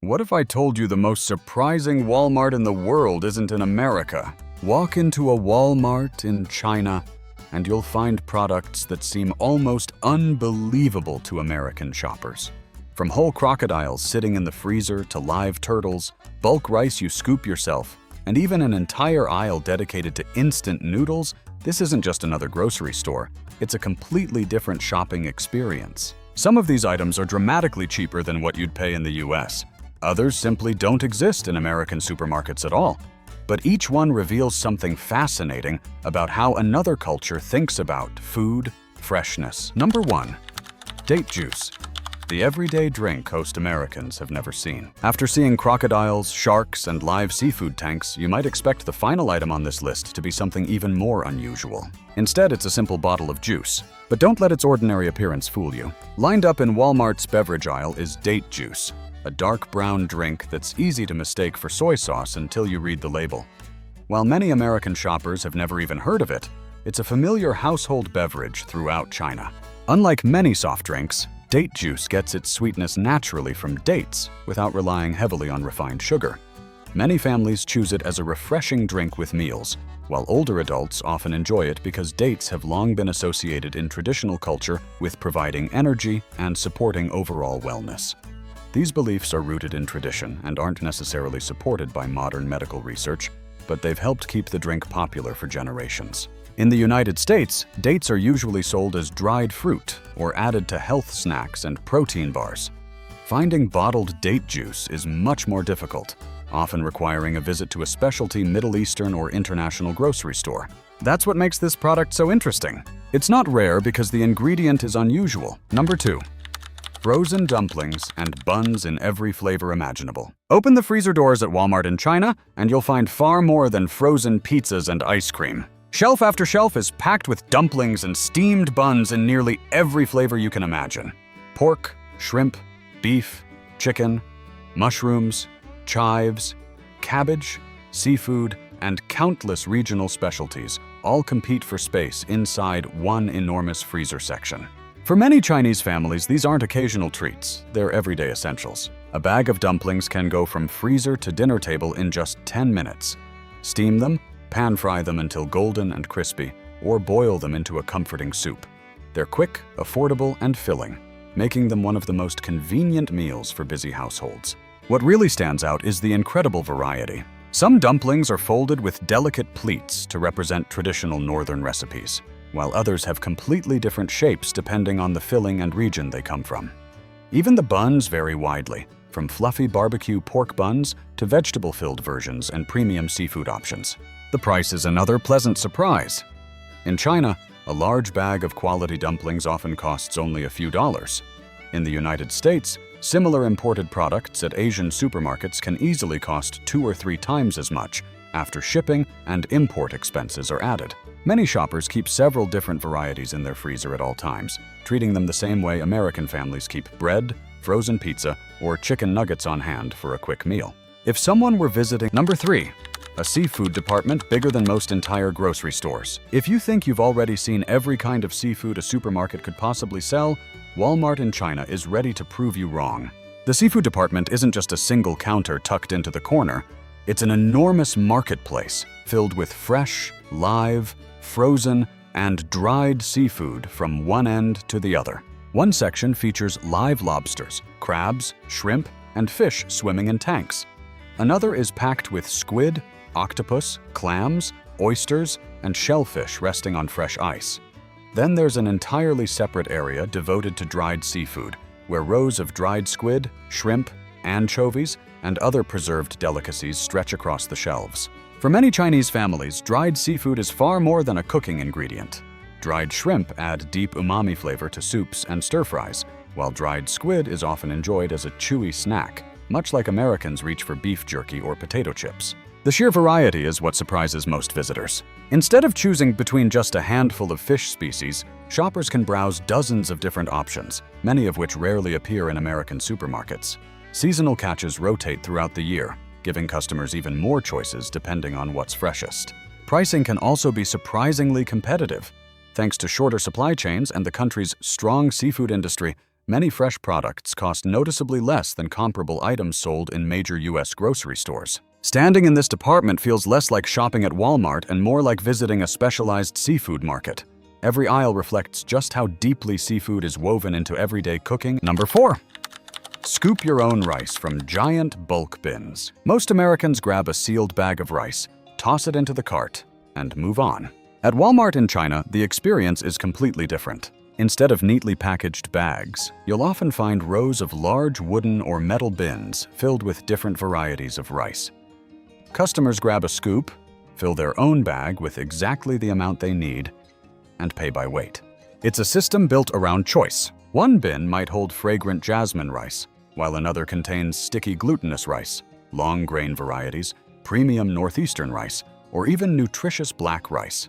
What if I told you the most surprising Walmart in the world isn't in America? Walk into a Walmart in China, and you'll find products that seem almost unbelievable to American shoppers. From whole crocodiles sitting in the freezer to live turtles, bulk rice you scoop yourself, and even an entire aisle dedicated to instant noodles, this isn't just another grocery store. It's a completely different shopping experience. Some of these items are dramatically cheaper than what you'd pay in the US. Others simply don't exist in American supermarkets at all. But each one reveals something fascinating about how another culture thinks about food, freshness. Number 1. Date juice. The everyday drink most Americans have never seen. After seeing crocodiles, sharks, and live seafood tanks, you might expect the final item on this list to be something even more unusual. Instead, it's a simple bottle of juice. But don't let its ordinary appearance fool you. Lined up in Walmart's beverage aisle is date juice, a dark brown drink that's easy to mistake for soy sauce until you read the label. While many American shoppers have never even heard of it, it's a familiar household beverage throughout China. Unlike many soft drinks, date juice gets its sweetness naturally from dates without relying heavily on refined sugar. Many families choose it as a refreshing drink with meals, while older adults often enjoy it because dates have long been associated in traditional culture with providing energy and supporting overall wellness. These beliefs are rooted in tradition and aren't necessarily supported by modern medical research, but they've helped keep the drink popular for generations. In the United States, dates are usually sold as dried fruit or added to health snacks and protein bars. Finding bottled date juice is much more difficult, often requiring a visit to a specialty Middle Eastern or international grocery store. That's what makes this product so interesting. It's not rare because the ingredient is unusual. Number 2. Frozen dumplings and buns in every flavor imaginable. Open the freezer doors at Walmart in China, and you'll find far more than frozen pizzas and ice cream. Shelf after shelf is packed with dumplings and steamed buns in nearly every flavor you can imagine. Pork, shrimp, beef, chicken, mushrooms, chives, cabbage, seafood, and countless regional specialties all compete for space inside one enormous freezer section. For many Chinese families, these aren't occasional treats, they're everyday essentials. A bag of dumplings can go from freezer to dinner table in just 10 minutes. Steam them, pan-fry them until golden and crispy, or boil them into a comforting soup. They're quick, affordable, and filling, making them one of the most convenient meals for busy households. What really stands out is the incredible variety. Some dumplings are folded with delicate pleats to represent traditional northern recipes, while others have completely different shapes depending on the filling and region they come from. Even the buns vary widely, from fluffy barbecue pork buns to vegetable-filled versions and premium seafood options. The price is another pleasant surprise. In China, a large bag of quality dumplings often costs only a few dollars. In the United States, similar imported products at Asian supermarkets can easily cost 2 or 3 times as much after shipping and import expenses are added. Many shoppers keep several different varieties in their freezer at all times, treating them the same way American families keep bread, frozen pizza, or chicken nuggets on hand for a quick meal. If someone were visiting Number 3, a seafood department bigger than most entire grocery stores. If you think you've already seen every kind of seafood a supermarket could possibly sell, Walmart in China is ready to prove you wrong. The seafood department isn't just a single counter tucked into the corner. It's an enormous marketplace filled with fresh, live, frozen, and dried seafood from one end to the other. One section features live lobsters, crabs, shrimp, and fish swimming in tanks. Another is packed with squid, octopus, clams, oysters, and shellfish resting on fresh ice. Then there's an entirely separate area devoted to dried seafood, where rows of dried squid, shrimp, anchovies, and other preserved delicacies stretch across the shelves. For many Chinese families, dried seafood is far more than a cooking ingredient. Dried shrimp add deep umami flavor to soups and stir-fries, while dried squid is often enjoyed as a chewy snack, much like Americans reach for beef jerky or potato chips. The sheer variety is what surprises most visitors. Instead of choosing between just a handful of fish species, shoppers can browse dozens of different options, many of which rarely appear in American supermarkets. Seasonal catches rotate throughout the year, giving customers even more choices depending on what's freshest. Pricing can also be surprisingly competitive. Thanks to shorter supply chains and the country's strong seafood industry, Many fresh products cost noticeably less than comparable items sold in major US grocery stores. Standing in this department feels less like shopping at Walmart and more like visiting a specialized seafood market. Every aisle reflects just how deeply seafood is woven into everyday cooking. Number 4. Scoop your own rice from giant bulk bins. Most Americans grab a sealed bag of rice, toss it into the cart, and move on. At Walmart in China, the experience is completely different. Instead of neatly packaged bags, you'll often find rows of large wooden or metal bins filled with different varieties of rice. Customers grab a scoop, fill their own bag with exactly the amount they need, and pay by weight. It's a system built around choice. One bin might hold fragrant jasmine rice, while another contains sticky glutinous rice, long grain varieties, premium northeastern rice, or even nutritious black rice.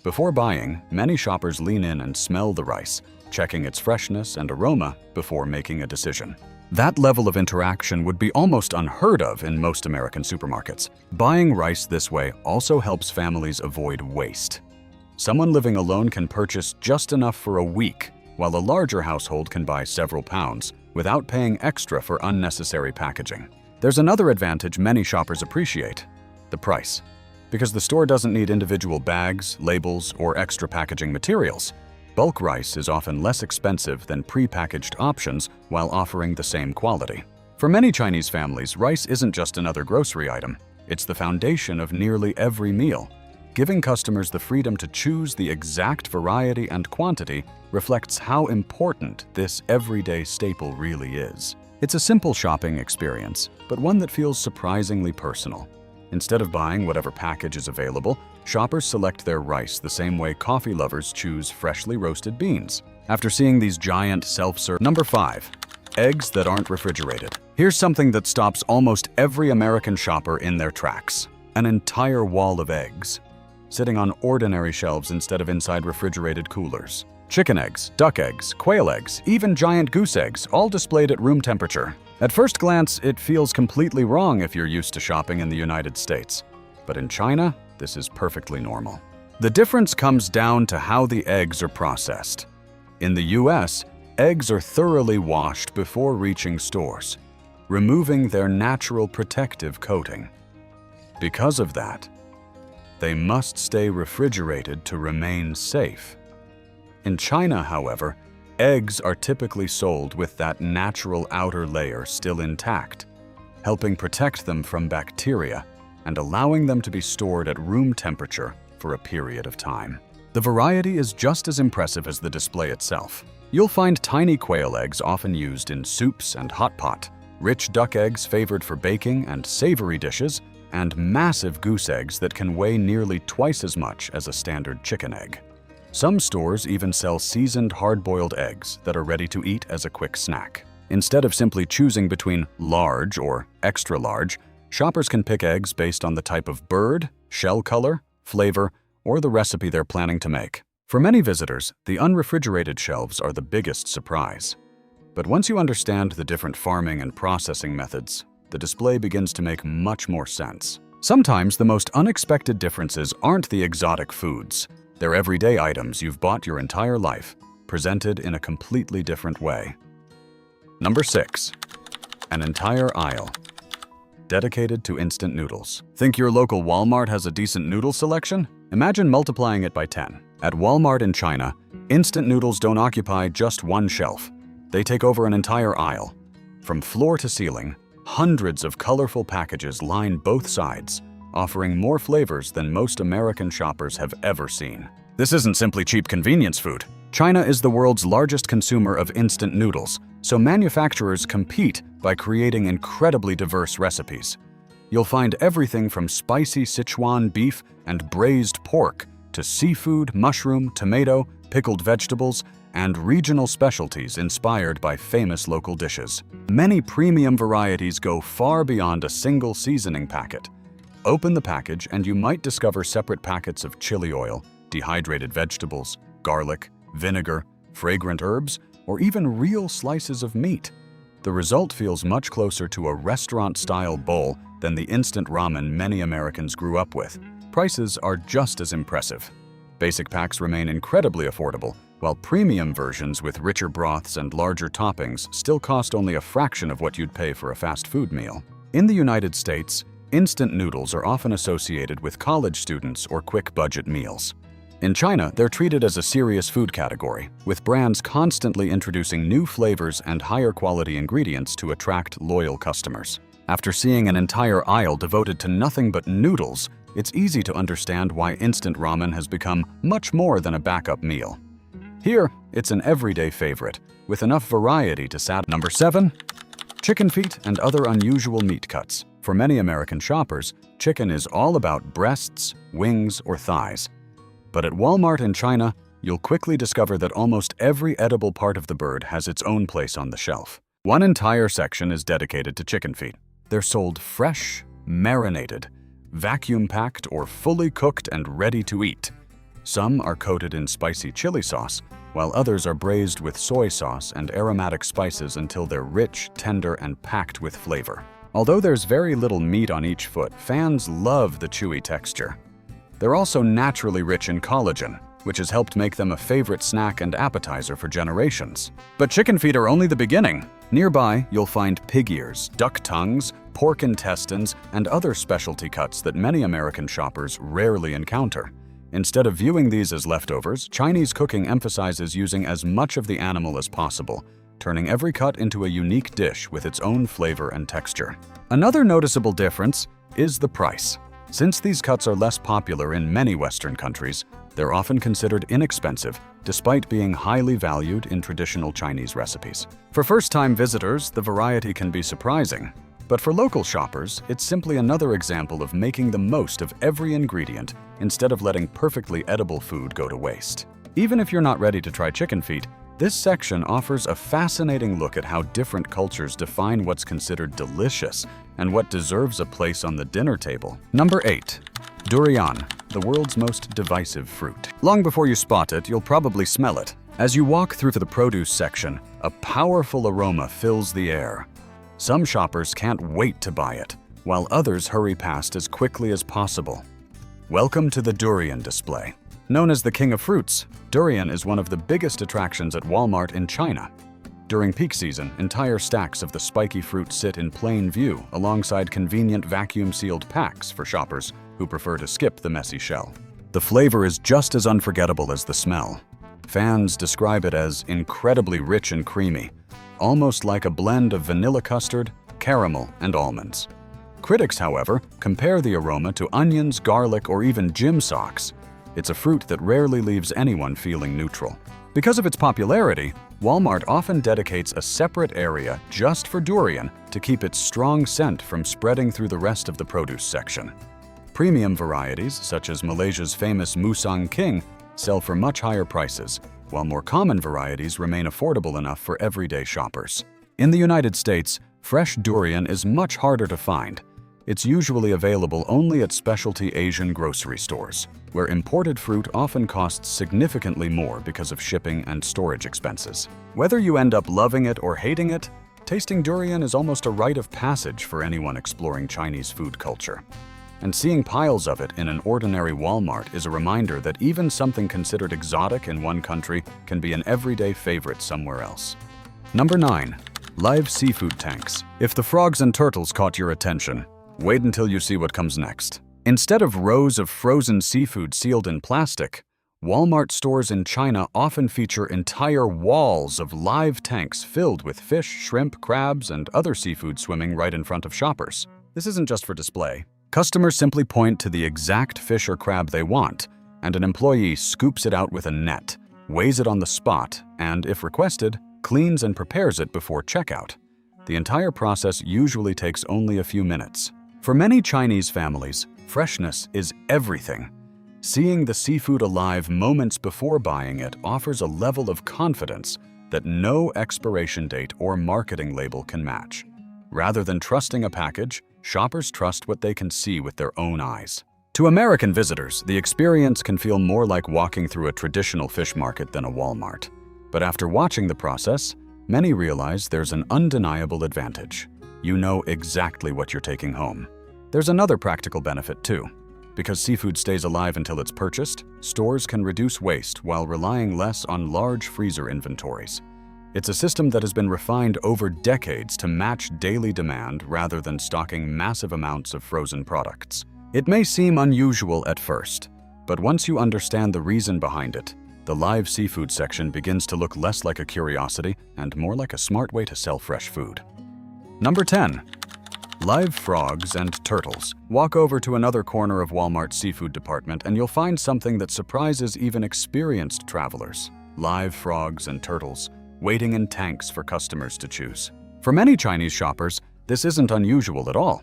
Before buying, many shoppers lean in and smell the rice, checking its freshness and aroma before making a decision. That level of interaction would be almost unheard of in most American supermarkets. Buying rice this way also helps families avoid waste. Someone living alone can purchase just enough for a week, while a larger household can buy several pounds without paying extra for unnecessary packaging. There's another advantage many shoppers appreciate: the price. Because the store doesn't need individual bags, labels, or extra packaging materials, bulk rice is often less expensive than pre-packaged options while offering the same quality. For many Chinese families, rice isn't just another grocery item. It's the foundation of nearly every meal. Giving customers the freedom to choose the exact variety and quantity reflects how important this everyday staple really is. It's a simple shopping experience, but one that feels surprisingly personal. Instead of buying whatever package is available, shoppers select their rice the same way coffee lovers choose freshly roasted beans. After seeing these giant self-serve... Number 5. Eggs that aren't refrigerated. Here's something that stops almost every American shopper in their tracks: an entire wall of eggs, sitting on ordinary shelves instead of inside refrigerated coolers. Chicken eggs, duck eggs, quail eggs, even giant goose eggs, all displayed at room temperature. At first glance, it feels completely wrong if you're used to shopping in the United States. But in China, this is perfectly normal. The difference comes down to how the eggs are processed. In the US, eggs are thoroughly washed before reaching stores, removing their natural protective coating. Because of that, they must stay refrigerated to remain safe. In China, however, eggs are typically sold with that natural outer layer still intact, helping protect them from bacteria and allowing them to be stored at room temperature for a period of time. The variety is just as impressive as the display itself. You'll find tiny quail eggs often used in soups and hot pot, rich duck eggs favored for baking and savory dishes, and massive goose eggs that can weigh nearly twice as much as a standard chicken egg. Some stores even sell seasoned hard-boiled eggs that are ready to eat as a quick snack. Instead of simply choosing between large or extra large, shoppers can pick eggs based on the type of bird, shell color, flavor, or the recipe they're planning to make. For many visitors, the unrefrigerated shelves are the biggest surprise. But once you understand the different farming and processing methods, the display begins to make much more sense. Sometimes the most unexpected differences aren't the exotic foods. They're everyday items you've bought your entire life, presented in a completely different way. Number 6. An entire aisle dedicated to instant noodles. Think your local Walmart has a decent noodle selection? Imagine multiplying it by 10. At Walmart in China, instant noodles don't occupy just one shelf. They take over an entire aisle. From floor to ceiling, hundreds of colorful packages line both sides, offering more flavors than most American shoppers have ever seen. This isn't simply cheap convenience food. China is the world's largest consumer of instant noodles, so manufacturers compete by creating incredibly diverse recipes. You'll find everything from spicy Sichuan beef and braised pork to seafood, mushroom, tomato, pickled vegetables, and regional specialties inspired by famous local dishes. Many premium varieties go far beyond a single seasoning packet. Open the package and you might discover separate packets of chili oil, dehydrated vegetables, garlic, vinegar, fragrant herbs, or even real slices of meat. The result feels much closer to a restaurant-style bowl than the instant ramen many Americans grew up with. Prices are just as impressive. Basic packs remain incredibly affordable, while premium versions with richer broths and larger toppings still cost only a fraction of what you'd pay for a fast food meal. In the United States, instant noodles are often associated with college students or quick budget meals. In China, they're treated as a serious food category, with brands constantly introducing new flavors and higher quality ingredients to attract loyal customers. After seeing an entire aisle devoted to nothing but noodles, it's easy to understand why instant ramen has become much more than a backup meal. Here, it's an everyday favorite, with enough variety to satisfy. Number 7. Chicken feet and other unusual meat cuts. For many American shoppers, chicken is all about breasts, wings, or thighs. But at Walmart in China, you'll quickly discover that almost every edible part of the bird has its own place on the shelf. One entire section is dedicated to chicken feet. They're sold fresh, marinated, vacuum-packed, or fully cooked and ready to eat. Some are coated in spicy chili sauce, while others are braised with soy sauce and aromatic spices until they're rich, tender, and packed with flavor. Although there's very little meat on each foot, fans love the chewy texture. They're also naturally rich in collagen, which has helped make them a favorite snack and appetizer for generations. But chicken feet are only the beginning. Nearby, you'll find pig ears, duck tongues, pork intestines, and other specialty cuts that many American shoppers rarely encounter. Instead of viewing these as leftovers, Chinese cooking emphasizes using as much of the animal as possible, turning every cut into a unique dish with its own flavor and texture. Another noticeable difference is the price. Since these cuts are less popular in many Western countries, they're often considered inexpensive, despite being highly valued in traditional Chinese recipes. For first-time visitors, the variety can be surprising. But for local shoppers, it's simply another example of making the most of every ingredient instead of letting perfectly edible food go to waste. Even if you're not ready to try chicken feet, this section offers a fascinating look at how different cultures define what's considered delicious and what deserves a place on the dinner table. Number 8. Durian, the world's most divisive fruit. Long before you spot it, you'll probably smell it. As you walk through the produce section, a powerful aroma fills the air. Some shoppers can't wait to buy it, while others hurry past as quickly as possible. Welcome to the durian display. Known as the king of fruits, durian is one of the biggest attractions at Walmart in China. During peak season, entire stacks of the spiky fruit sit in plain view alongside convenient vacuum-sealed packs for shoppers who prefer to skip the messy shell. The flavor is just as unforgettable as the smell. Fans describe it as incredibly rich and creamy, almost like a blend of vanilla custard, caramel, and almonds. Critics, however, compare the aroma to onions, garlic, or even gym socks. It's a fruit that rarely leaves anyone feeling neutral. Because of its popularity, Walmart often dedicates a separate area just for durian to keep its strong scent from spreading through the rest of the produce section. Premium varieties, such as Malaysia's famous Musang King, sell for much higher prices, while more common varieties remain affordable enough for everyday shoppers. In the United States, fresh durian is much harder to find. It's usually available only at specialty Asian grocery stores, where imported fruit often costs significantly more because of shipping and storage expenses. Whether you end up loving it or hating it, tasting durian is almost a rite of passage for anyone exploring Chinese food culture. And seeing piles of it in an ordinary Walmart is a reminder that even something considered exotic in one country can be an everyday favorite somewhere else. Number 9. Live seafood tanks. If the frogs and turtles caught your attention, wait until you see what comes next. Instead of rows of frozen seafood sealed in plastic, Walmart stores in China often feature entire walls of live tanks filled with fish, shrimp, crabs, and other seafood swimming right in front of shoppers. This isn't just for display. Customers simply point to the exact fish or crab they want, and an employee scoops it out with a net, weighs it on the spot, and, if requested, cleans and prepares it before checkout. The entire process usually takes only a few minutes. For many Chinese families, freshness is everything. Seeing the seafood alive moments before buying it offers a level of confidence that no expiration date or marketing label can match. Rather than trusting a package, shoppers trust what they can see with their own eyes. To American visitors, the experience can feel more like walking through a traditional fish market than a Walmart. But after watching the process, many realize there's an undeniable advantage. You know exactly what you're taking home. There's another practical benefit too. Because seafood stays alive until it's purchased, stores can reduce waste while relying less on large freezer inventories. It's a system that has been refined over decades to match daily demand rather than stocking massive amounts of frozen products. It may seem unusual at first, but once you understand the reason behind it, the live seafood section begins to look less like a curiosity and more like a smart way to sell fresh food. Number 10. Live frogs and turtles. Walk over to another corner of Walmart's seafood department and you'll find something that surprises even experienced travelers. Live frogs and turtles, waiting in tanks for customers to choose. For many Chinese shoppers, this isn't unusual at all.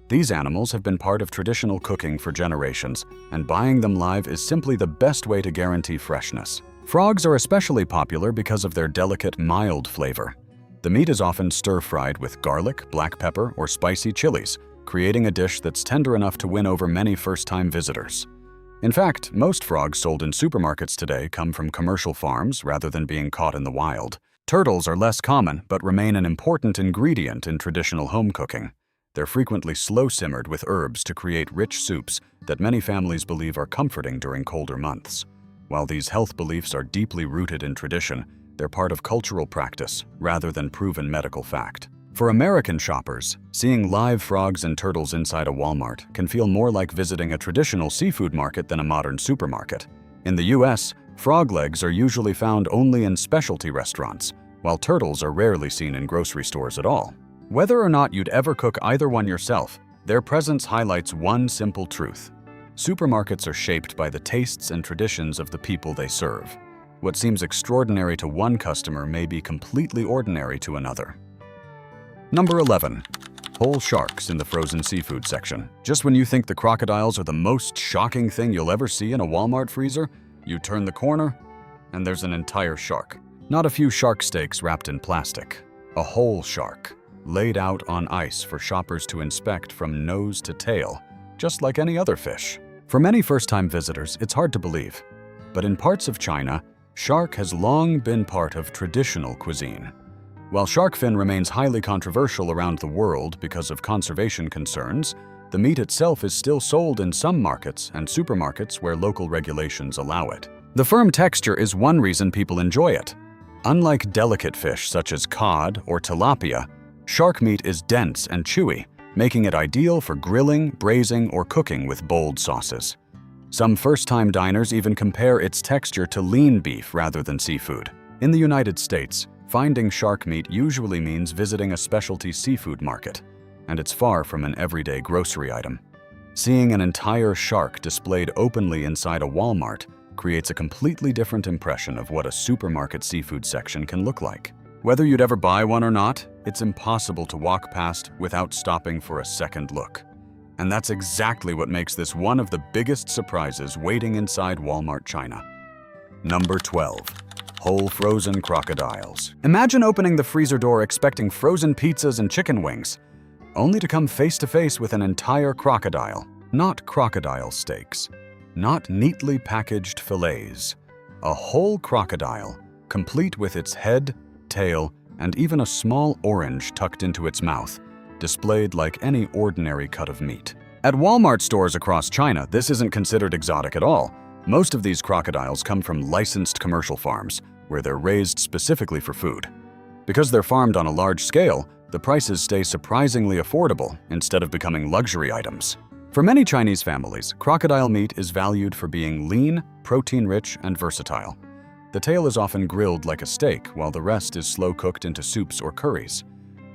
These animals have been part of traditional cooking for generations, and buying them live is simply the best way to guarantee freshness. Frogs are especially popular because of their delicate, mild flavor. The meat is often stir-fried with garlic, black pepper, or spicy chilies, creating a dish that's tender enough to win over many first-time visitors. In fact, most frogs sold in supermarkets today come from commercial farms rather than being caught in the wild. Turtles are less common, but remain an important ingredient in traditional home cooking. They're frequently slow-simmered with herbs to create rich soups that many families believe are comforting during colder months. While these health beliefs are deeply rooted in tradition, they're part of cultural practice rather than proven medical fact. For American shoppers, seeing live frogs and turtles inside a Walmart can feel more like visiting a traditional seafood market than a modern supermarket. In the US, frog legs are usually found only in specialty restaurants, while turtles are rarely seen in grocery stores at all. Whether or not you'd ever cook either one yourself, their presence highlights one simple truth. Supermarkets are shaped by the tastes and traditions of the people they serve. What seems extraordinary to one customer may be completely ordinary to another. Number 11. Whole sharks in the frozen seafood section. Just when you think the crocodiles are the most shocking thing you'll ever see in a Walmart freezer, you turn the corner, and there's an entire shark. Not a few shark steaks wrapped in plastic. A whole shark, laid out on ice for shoppers to inspect from nose to tail, just like any other fish. For many first-time visitors, it's hard to believe. But in parts of China, shark has long been part of traditional cuisine. While shark fin remains highly controversial around the world because of conservation concerns, the meat itself is still sold in some markets and supermarkets where local regulations allow it. The firm texture is one reason people enjoy it. Unlike delicate fish such as cod or tilapia, shark meat is dense and chewy, making it ideal for grilling, braising, or cooking with bold sauces. Some first-time diners even compare its texture to lean beef rather than seafood. In the United States, finding shark meat usually means visiting a specialty seafood market, and it's far from an everyday grocery item. Seeing an entire shark displayed openly inside a Walmart creates a completely different impression of what a supermarket seafood section can look like. Whether you'd ever buy one or not, it's impossible to walk past without stopping for a second look. And that's exactly what makes this one of the biggest surprises waiting inside Walmart China. Number 12. Whole frozen crocodiles. Imagine opening the freezer door expecting frozen pizzas and chicken wings, only to come face to face with an entire crocodile. Not crocodile steaks, not neatly packaged fillets. A whole crocodile, complete with its head, tail, and even a small orange tucked into its mouth, displayed like any ordinary cut of meat. At Walmart stores across China, this isn't considered exotic at all. Most of these crocodiles come from licensed commercial farms, where they're raised specifically for food. Because they're farmed on a large scale, the prices stay surprisingly affordable instead of becoming luxury items. For many Chinese families, crocodile meat is valued for being lean, protein-rich, and versatile. The tail is often grilled like a steak, while the rest is slow-cooked into soups or curries.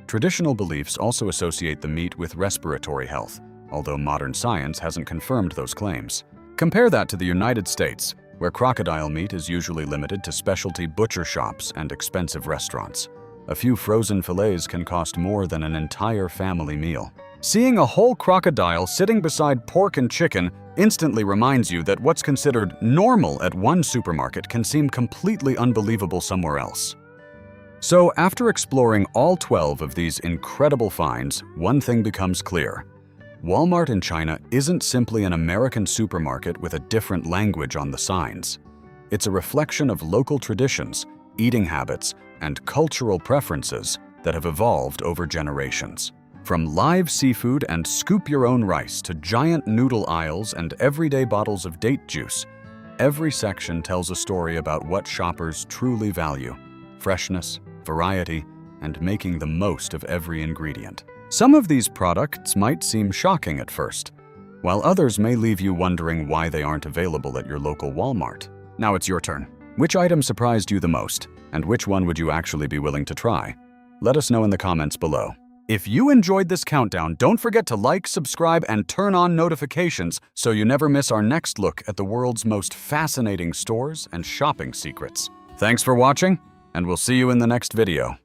Traditional beliefs also associate the meat with respiratory health, although modern science hasn't confirmed those claims. Compare that to the United States, where crocodile meat is usually limited to specialty butcher shops and expensive restaurants. A few frozen fillets can cost more than an entire family meal. Seeing a whole crocodile sitting beside pork and chicken instantly reminds you that what's considered normal at one supermarket can seem completely unbelievable somewhere else. So, after exploring all 12 of these incredible finds, one thing becomes clear. Walmart in China isn't simply an American supermarket with a different language on the signs. It's a reflection of local traditions, eating habits, and cultural preferences that have evolved over generations. From live seafood and scoop-your-own rice to giant noodle aisles and everyday bottles of date juice, every section tells a story about what shoppers truly value: freshness, variety, and making the most of every ingredient. Some of these products might seem shocking at first, while others may leave you wondering why they aren't available at your local Walmart. Now it's your turn. Which item surprised you the most, and which one would you actually be willing to try? Let us know in the comments below. If you enjoyed this countdown, don't forget to like, subscribe, and turn on notifications so you never miss our next look at the world's most fascinating stores and shopping secrets. Thanks for watching, and we'll see you in the next video.